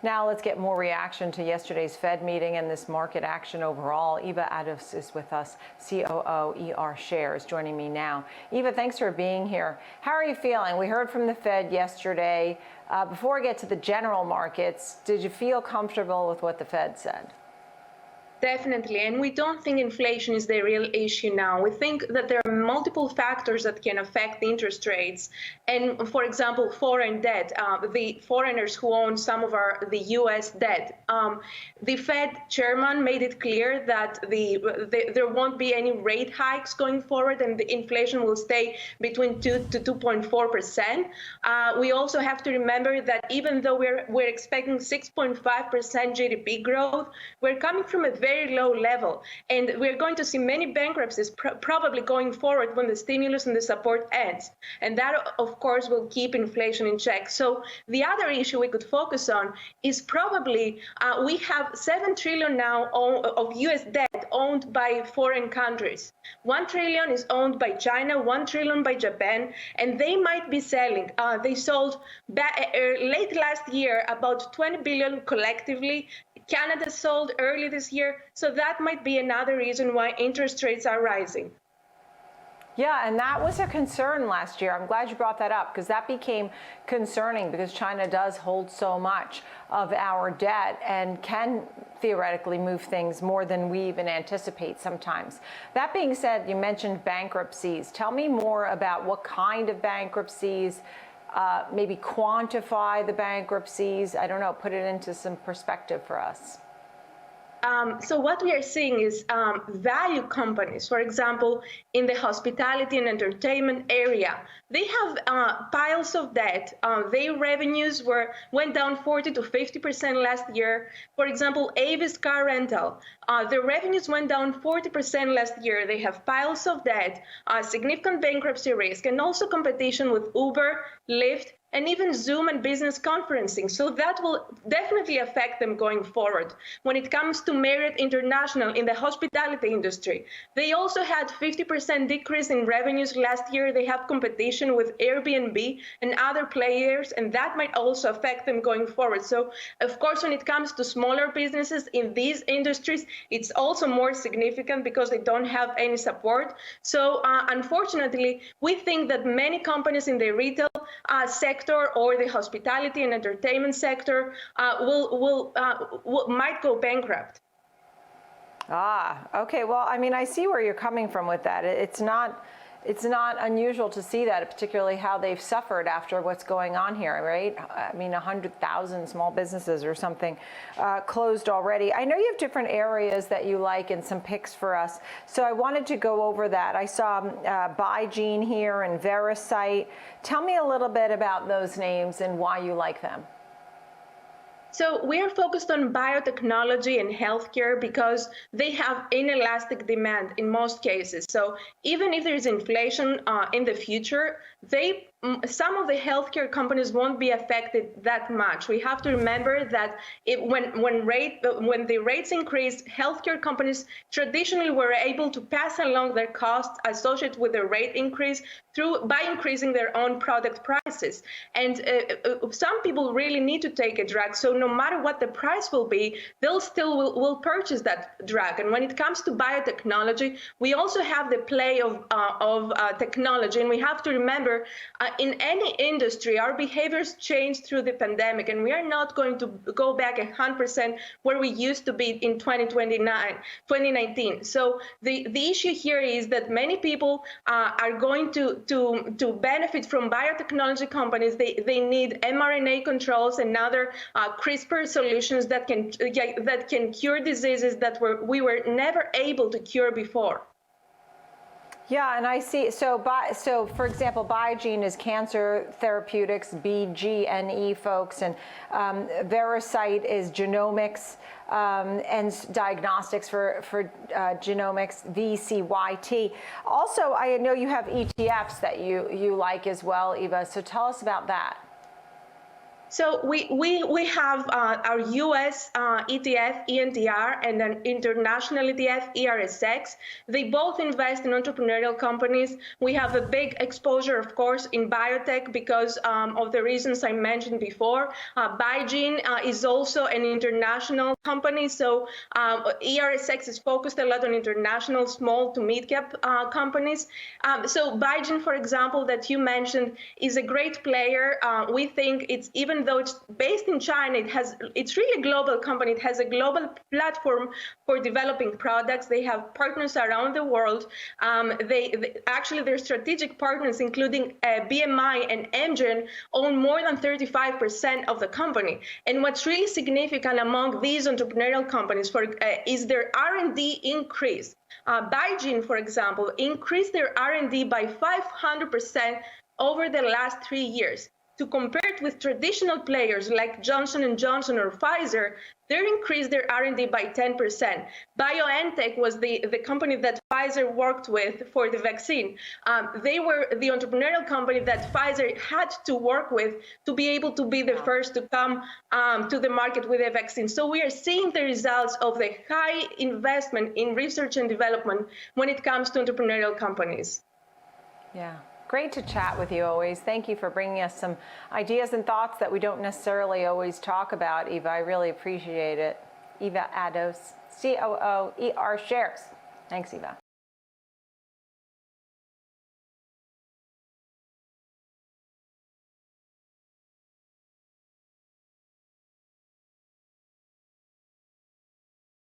Now let's get more reaction to yesterday's Fed meeting and this market action overall. Eva Ados is with us, COO ER Shares, joining me now. Eva, thanks for being here. How are you feeling? We heard from the Fed yesterday. Before I get to the general markets, did you feel comfortable with what the Fed said? Definitely, and we don't think inflation is the real issue now. We think that there are multiple factors that can affect the interest rates. And for example, foreign debt, the foreigners who own some of the US debt. The Fed chairman made it clear that there won't be any rate hikes going forward and the inflation will stay between 2 to 2.4%. We also have to remember that even though we're expecting 6.5% GDP growth, we're coming from a very low level, and we're going to see many bankruptcies probably going forward when the stimulus and the support ends, and that of course will keep inflation in check. So the other issue we could focus on is probably we have 7 trillion now of US debt owned by foreign countries. 1 trillion is owned by China, 1 trillion by Japan, and they might be selling. They sold late last year about 20 billion collectively. Canada sold early this year, so that might be another reason why interest rates are rising. Yeah, and that was a concern last year. I'm glad you brought that up because that became concerning because China does hold so much of our debt and can theoretically move things more than we even anticipate sometimes. That being said, you mentioned bankruptcies. Tell me more about what kind of bankruptcies, maybe quantify the bankruptcies. I don't know, put it into some perspective for us. So what we are seeing is value companies, for example, in the hospitality and entertainment area, they have piles of debt. Their revenues went down 40 to 50% last year. For example, Avis car rental, their revenues went down 40% last year. They have piles of debt, significant bankruptcy risk, and also competition with Uber, Lyft, and even Zoom and business conferencing. So that will definitely affect them going forward. When it comes to Marriott International in the hospitality industry, they also had 50% decrease in revenues last year. They have competition with Airbnb and other players, and that might also affect them going forward. So of course, when it comes to smaller businesses in these industries, it's also more significant because they don't have any support. So unfortunately, we think that many companies in the retail sector or the hospitality and entertainment sector might go bankrupt. Okay. Well, I mean, I see where you're coming from with that. It's not unusual to see that, particularly how they've suffered after what's going on here, right? I mean, 100,000 small businesses or something closed already. I know you have different areas that you like and some picks for us. So I wanted to go over that. I saw Bigene here and Veracyte. Tell me a little bit about those names and why you like them. So we are focused on biotechnology and healthcare because they have inelastic demand in most cases. So even if there is inflation in the future, some of the healthcare companies won't be affected that much. We have to remember that when the rates increased, healthcare companies traditionally were able to pass along their costs associated with the rate increase by increasing their own product prices. And some people really need to take a drug, so no matter what the price will be, they'll still will purchase that drug. And when it comes to biotechnology, we also have the play of technology, and we have to remember in any industry, our behaviors change through the pandemic, and we are not going to go back 100% where we used to be in 2019. So the issue here is that many people are going to benefit from biotechnology companies. They need mRNA controls and other CRISPR solutions that can cure diseases that we were never able to cure before. Yeah, and I see. So for example, Bigene is cancer therapeutics, BGNE folks, and Veracyte is genomics and diagnostics for genomics, VCYT. Also, I know you have ETFs that you like as well, Eva. So tell us about that. So we have our US ETF, ENTR, and an international ETF, ERSX. They both invest in entrepreneurial companies. We have a big exposure, of course, in biotech because of the reasons I mentioned before. BioGene is also an international company, so ERSX is focused a lot on international small to mid-cap companies. So BioGene, for example, that you mentioned, is a great player. We think it's, even though it's based in China, it's really a global company. It has a global platform for developing products. They have partners around the world. Actually, their strategic partners, including BMI and Amgen, own more than 35% of the company. And what's really significant among these entrepreneurial companies is their R&D increase. BioGene, for example, increased their R&D by 500% over the last 3 years. To compare it with traditional players like Johnson & Johnson or Pfizer, they increased their R&D by 10%. BioNTech was the company that Pfizer worked with for the vaccine. They were the entrepreneurial company that Pfizer had to work with to be able to be the first to come to the market with a vaccine. So we are seeing the results of the high investment in research and development when it comes to entrepreneurial companies. Yeah. Great to chat with you always. Thank you for bringing us some ideas and thoughts that we don't necessarily always talk about, Eva. I really appreciate it. Eva Ados, COO, ER Shares. Thanks, Eva.